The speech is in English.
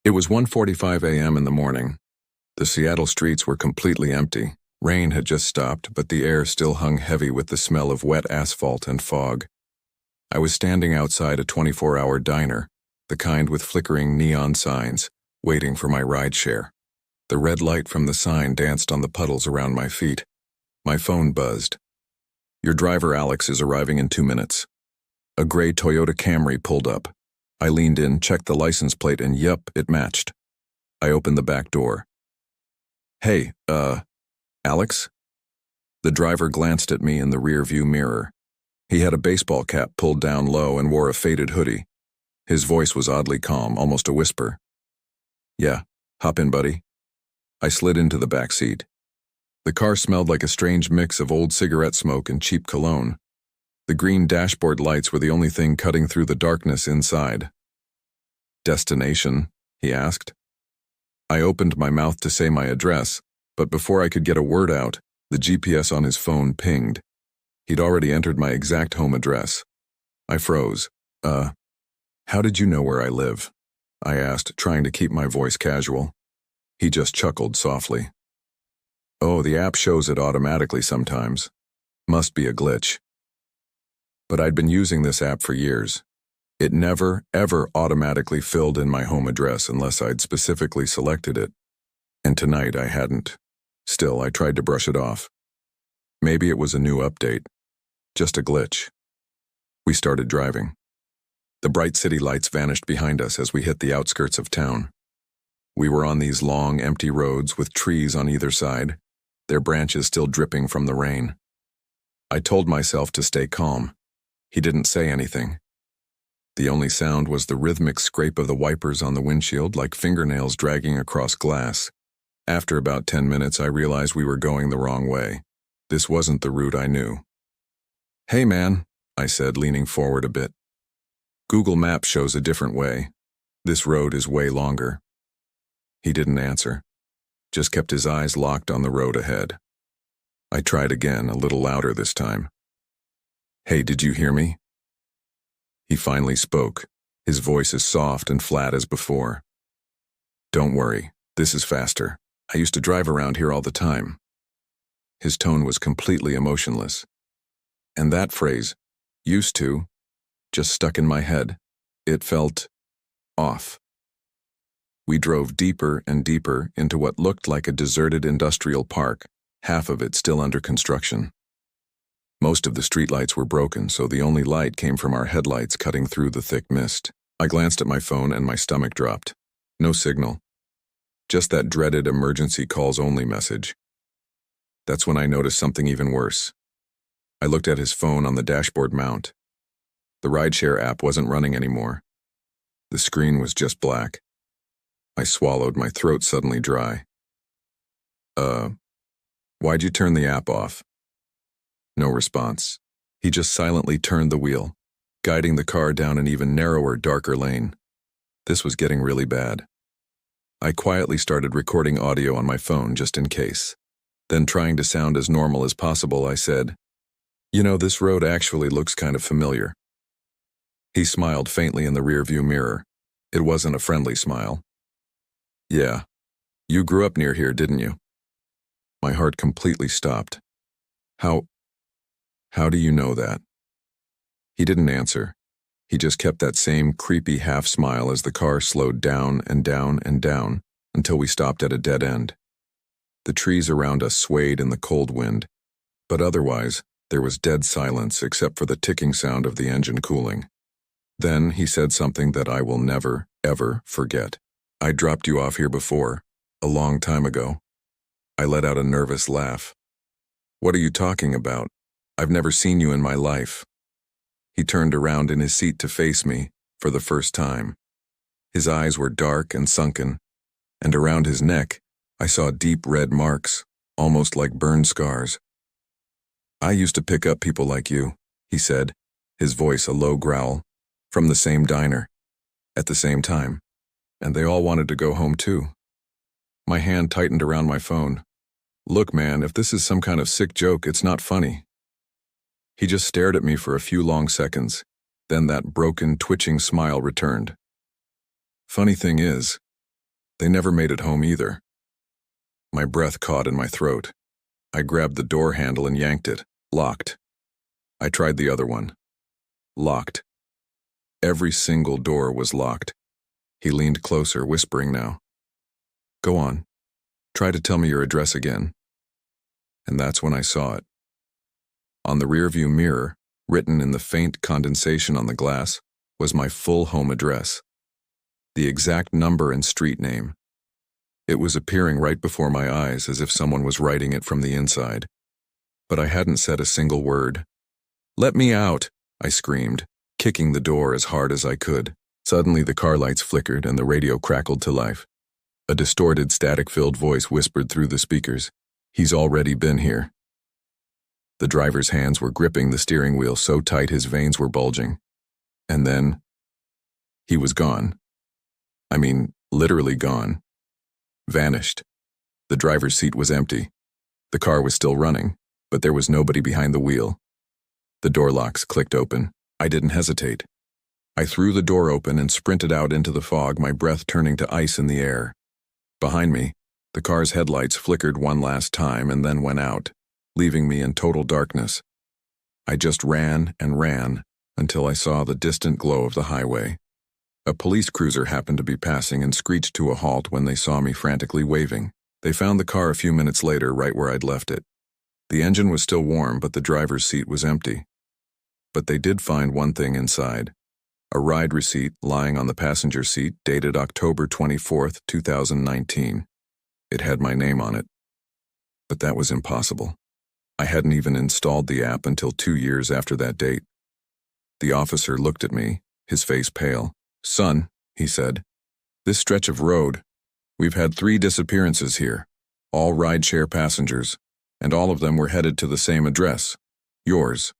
It was 1:45 a.m. in the morning. The Seattle streets were completely empty. Rain had just stopped, but the air still hung heavy with the smell of wet asphalt and fog. I was standing outside a 24-hour diner, the kind with flickering neon signs, waiting for my rideshare. The red light from the sign danced on the puddles around my feet. My phone buzzed. "Your driver Alex is arriving in 2 minutes." A gray Toyota Camry pulled up. I leaned in, checked the license plate, and yep, it matched. I opened the back door. "Hey, Alex?" The driver glanced at me in the rear-view mirror. He had a baseball cap pulled down low and wore a faded hoodie. His voice was oddly calm, almost a whisper. "Yeah, hop in, buddy." I slid into the back seat. The car smelled like a strange mix of old cigarette smoke and cheap cologne. The green dashboard lights were the only thing cutting through the darkness inside. "Destination?" he asked. I opened my mouth to say my address, but before I could get a word out, the GPS on his phone pinged. He'd already entered my exact home address. I froze. How did you know where I live?" I asked, trying to keep my voice casual. He just chuckled softly. "Oh, the app shows it automatically sometimes. Must be a glitch." But I'd been using this app for years. It never, ever automatically filled in my home address unless I'd specifically selected it. And tonight I hadn't. Still, I tried to brush it off. Maybe it was a new update. Just a glitch. We started driving. The bright city lights vanished behind us as we hit the outskirts of town. We were on these long, empty roads with trees on either side, their branches still dripping from the rain. I told myself to stay calm. He didn't say anything. The only sound was the rhythmic scrape of the wipers on the windshield, like fingernails dragging across glass. After about 10 minutes, I realized we were going the wrong way. This wasn't the route I knew. "Hey, man," I said, leaning forward a bit. "Google Maps shows a different way. This road is way longer." He didn't answer, just kept his eyes locked on the road ahead. I tried again, a little louder this time. "Hey, did you hear me?" He finally spoke, his voice as soft and flat as before. "Don't worry, this is faster. I used to drive around here all the time." His tone was completely emotionless. And that phrase, "used to," just stuck in my head. It felt off. We drove deeper and deeper into what looked like a deserted industrial park, half of it still under construction. Most of the streetlights were broken, so the only light came from our headlights cutting through the thick mist. I glanced at my phone and my stomach dropped. No signal. Just that dreaded emergency calls only message. That's when I noticed something even worse. I looked at his phone on the dashboard mount. The rideshare app wasn't running anymore. The screen was just black. I swallowed, my throat suddenly dry. Why'd you turn the app off?" No response. He just silently turned the wheel, guiding the car down an even narrower, darker lane. This was getting really bad. I quietly started recording audio on my phone just in case. Then, trying to sound as normal as possible, I said, "You know, this road actually looks kind of familiar." He smiled faintly in the rearview mirror. It wasn't a friendly smile. "Yeah. You grew up near here, didn't you?" My heart completely stopped. How do you know that?" He didn't answer. He just kept that same creepy half smile as the car slowed down and down and down until we stopped at a dead end. The trees around us swayed in the cold wind, but otherwise there was dead silence except for the ticking sound of the engine cooling. Then he said something that I will never, ever forget. "I dropped you off here before, a long time ago." I let out a nervous laugh. "What are you talking about? I've never seen you in my life." He turned around in his seat to face me for the first time. His eyes were dark and sunken, and around his neck I saw deep red marks, almost like burn scars. "I used to pick up people like you," he said, his voice a low growl, "from the same diner, at the same time, and they all wanted to go home too." My hand tightened around my phone. "Look, man, if this is some kind of sick joke, it's not funny." He just stared at me for a few long seconds, then that broken, twitching smile returned. "Funny thing is, They never made it home either. My breath caught in my throat. I grabbed the door handle and yanked it. Locked. I tried the other one. Locked. Every single door was locked. He leaned closer, whispering now. Go on. Try to tell me your address again. And that's when I saw it. On the rearview mirror, written in the faint condensation on the glass, was my full home address. The exact number and street name. It was appearing right before my eyes as if someone was writing it from the inside. But I hadn't said a single word. Let me out, I screamed, kicking the door as hard as I could. Suddenly the car lights flickered and the radio crackled to life. A distorted, static-filled voice whispered through the speakers. He's already been here. The driver's hands were gripping the steering wheel so tight his veins were bulging. And then, he was gone. I mean, literally gone. Vanished. The driver's seat was empty. The car was still running, but there was nobody behind the wheel. The door locks clicked open. I didn't hesitate. I threw the door open and sprinted out into the fog, my breath turning to ice in the air. Behind me, the car's headlights flickered one last time and then went out, leaving me in total darkness. I just ran and ran until I saw the distant glow of the highway. A police cruiser happened to be passing and screeched to a halt when they saw me frantically waving. They found the car a few minutes later right where I'd left it. The engine was still warm, but the driver's seat was empty. But they did find one thing inside. A ride receipt lying on the passenger seat dated October 24th, 2019. It had my name on it. But that was impossible. I hadn't even installed the app until 2 years after that date. The officer looked at me, his face pale. Son, he said, this stretch of road, we've had 3 disappearances here, all rideshare passengers, and all of them were headed to the same address, yours.